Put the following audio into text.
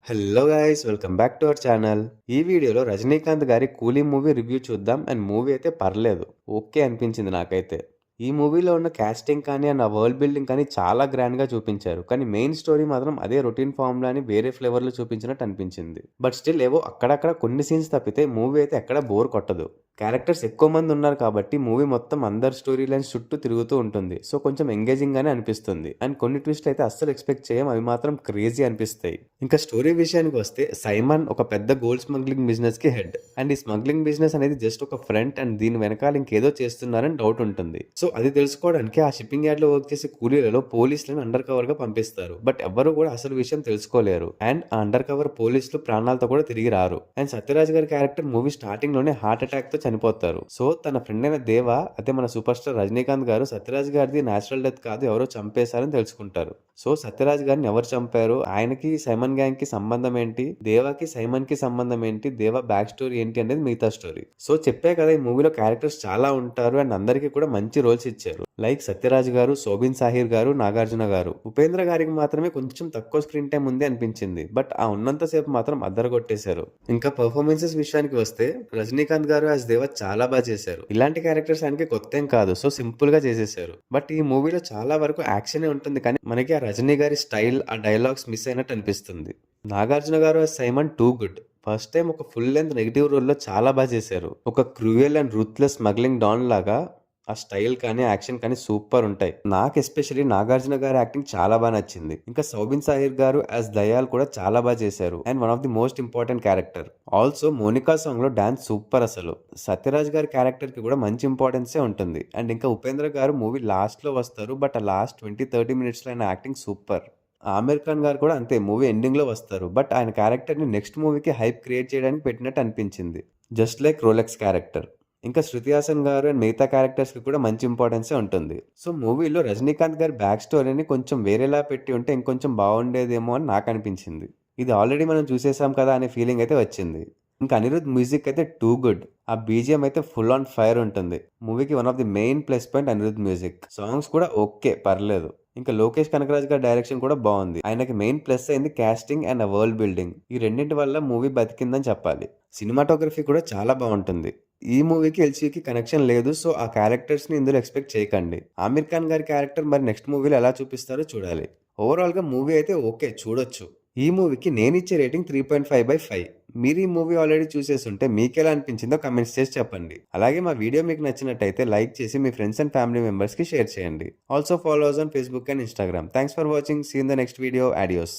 Hello guys, welcome back to our channel. ఈ వీడియోలో రజనీకాంత్ గారి కూలీ మూవీ రివ్యూ చూద్దాం. అండ్ మూవీ అయితే పర్లేదు, ఓకే అనిపించింది నాకైతే. ఈ మూవీలో ఉన్న కాస్టింగ్ కానీ అండ్ ఆ వరల్డ్ బిల్డింగ్ కానీ చాలా గ్రాండ్గా చూపించారు. కానీ మెయిన్ స్టోరీ మాత్రం అదే రొటీన్ ఫామ్లాని వేరే ఫ్లేవర్లో చూపించినట్టు అనిపించింది. బట్ స్టిల్ ఏవో అక్కడక్కడ కొన్ని సీన్స్ తప్పితే మూవీ అయితే ఎక్కడ బోర్ కొట్టదు. క్యారెక్టర్స్ ఎక్కువ మంది ఉన్నారు కాబట్టి మూవీ మొత్తం అందరి స్టోరీ లైన్స్ చుట్టూ తిరుగుతూ ఉంటుంది. సో కొంచెం ఎంగేజింగ్ గానే అనిపిస్తుంది. అండ్ కొన్ని ట్విస్ట్ అయితే అస్సలు ఎక్స్పెక్ట్ చేయం, అవి మాత్రం క్రేజీ అనిపిస్తాయి. ఇంకా స్టోరీ విషయానికి వస్తే సైమన్ ఒక పెద్ద గోల్డ్ స్మగ్లింగ్ బిజినెస్ కి హెడ్. అండ్ ఈ స్మగ్లింగ్ బిజినెస్ అనేది జస్ట్ ఒక ఫ్రంట్, అండ్ దీని వెనకాల ఇంకేదో చేస్తున్నారని డౌట్ ఉంటుంది. సో అది తెలుసుకోవడానికి ఆ షిప్పింగ్ యార్డ్ లో వర్క్ చేసే కూలీలలో పోలీసులను అండర్ కవర్ గా పంపిస్తారు. బట్ ఎవరు కూడా అసలు విషయం తెలుసుకోలేరు. అండ్ ఆ అండర్ కవర్ పోలీసులు ప్రాణాలతో కూడా తిరిగి రారు. అండ్ సత్యరాజ్ గారి క్యారెక్టర్ మూవీ స్టార్టింగ్ లోనే హార్ట్ అటాక్ తో చనిపోతారు. సో తన ఫ్రెండ్ అయిన దేవ, అదే మన సూపర్ స్టార్ రజనీకాంత్ గారు, సత్యరాజ్ గారిది నేచురల్ డెత్ కాదు, ఎవరో చంపేశారని తెలుసుకుంటారు. సో సత్యరాజ్ గారిని ఎవరు చంపారు, ఆయనకి సైమన్ గ్యాంగ్ కి సంబంధం ఏంటి, దేవాకి సైమన్ కి సంబంధం ఏంటి, దేవ బ్యాక్ స్టోరీ ఏంటి అనేది మిగతా స్టోరీ. సో చెప్పే కదా, ఈ మూవీలో క్యారెక్టర్స్ చాలా ఉంటారు అండ్ అందరికీ కూడా మంచి రోల్స్ ఇచ్చారు. లైక్ సత్యరాజ్ గారు, శోభిన్ సాహిర్ గారు, నాగార్జున గారు. ఉపేంద్ర గారికి మాత్రమే కొంచెం తక్కువ స్క్రీన్ టైం ఉంది అనిపించింది. బట్ ఆ ఉన్నంతసేపు మాత్రం అద్దరగొట్టేశారు. ఇంకా పర్ఫార్మెన్సెస్ విషయానికి వస్తే రజనీకాంత్ గారు యాజ్ దేవ చాలా బాగా చేశారు. ఇలాంటి క్యారెక్టర్స్ ఆయనకి కొత్త ఏం కాదు, సో సింపుల్ గా చేసేసారు. బట్ ఈ మూవీలో చాలా వరకు యాక్షన్ ఉంటుంది, కానీ మనకి ఆ రజనీ గారి స్టైల్, ఆ డైలాగ్స్ మిస్ అయినట్టు అనిపిస్తుంది. నాగార్జున గారు Simon too good. First time ఒక ఫుల్ లెంత్ నెగిటివ్ రోల్ లో చాలా బాగా చేశారు. ఒక cruel and ruthless smuggling don లాగా ఆ స్టైల్ కానీ యాక్షన్ కానీ సూపర్ ఉంటాయి. నాకు ఎస్పెషల్లీ నాగార్జున గారి యాక్టింగ్ చాలా బాగా నచ్చింది. ఇంకా సౌబిన్ సాహిర్ గారు యాజ్ దయాల్ కూడా చాలా బాగా చేశారు. And one of the most important character. Also Monica song లో డాన్స్ సూపర్ అసలు. సత్యరాజ్ గారి క్యారెక్టర్ కి కూడా మంచి ఇంపార్టెన్సే ఉంటుంది. అండ్ ఇంకా ఉపేంద్ర గారు మూవీ లాస్ట్ లో వస్తారు, బట్ ఆ లాస్ట్ 20-30 మినిట్స్ లో ఆయన యాక్టింగ్ సూపర్. ఆమిర్ ఖాన్ గారు కూడా అంతే, మూవీ ఎండింగ్ లో వస్తారు, బట్ ఆయన క్యారెక్టర్ ని నెక్స్ట్ మూవీకి హైప్ క్రియేట్ చేయడానికి పెట్టినట్టు అనిపించింది. Just like Rolex character. ఇంకా శృతి హాసన్ గారు అండ్ మిగతా క్యారెక్టర్స్ కి కూడా మంచి ఇంపార్టెన్సే ఉంటుంది. సో మూవీలో రజనీకాంత్ గారి బ్యాక్ స్టోరీని కొంచెం వేరేలా పెట్టి ఉంటే ఇంకొంచెం బాగుండేదేమో అని నాకు అనిపించింది. ఇది ఆల్రెడీ మనం చూసేసాం కదా అనే ఫీలింగ్ అయితే వచ్చింది. ఇంకా అనిరుద్ మ్యూజిక్ అయితే టూ గుడ్. ఆ బీజిఎం అయితే ఫుల్ ఆన్ ఫైర్ ఉంటుంది. మూవీకి one of the main plus point Anirudh music. Songs కూడా ఓకే, పర్లేదు. ఇంకా లోకేష్ కనకరాజ్ గారి డైరెక్షన్ కూడా బాగుంది. ఆయనకి మెయిన్ ప్లస్ అయింది కాస్టింగ్ అండ్ ఆ వరల్డ్ బిల్డింగ్. ఈ రెండింటి వల్ల మూవీ బతికిందని చెప్పాలి. సినిమాటోగ్రఫీ కూడా చాలా బాగుంటుంది. ఈ మూవీకి ఎల్సీకి కనెక్షన్ లేదు, సో ఆ క్యారెక్టర్స్ ని ఇందులో ఎక్స్పెక్ట్ చేయకండి. ఆమిర్ ఖాన్ గారి క్యారెక్టర్ మరి నెక్స్ట్ మూవీలో ఎలా చూపిస్తారో చూడాలి. ఓవరాల్ గా మూవీ అయితే ఓకే, చూడొచ్చు. ఈ మూవీకి నేను ఇచ్చే రేటింగ్ 3.5/5. మీరు ఈ మూవీ ఆల్రెడీ చూసేస్తుంటే మీకు ఎలా అనిపించిందో కమెంట్స్ చేసి చెప్పండి. అలాగే మా వీడియో మీకు నచ్చినట్టయితే లైక్ చేసి మీ ఫ్రెండ్స్ అండ్ ఫ్యామిలీ మెంబర్స్ కి షేర్ చేయండి. Also follow us on Facebook and Instagram. Thanks for watching. See in the next video. Audios.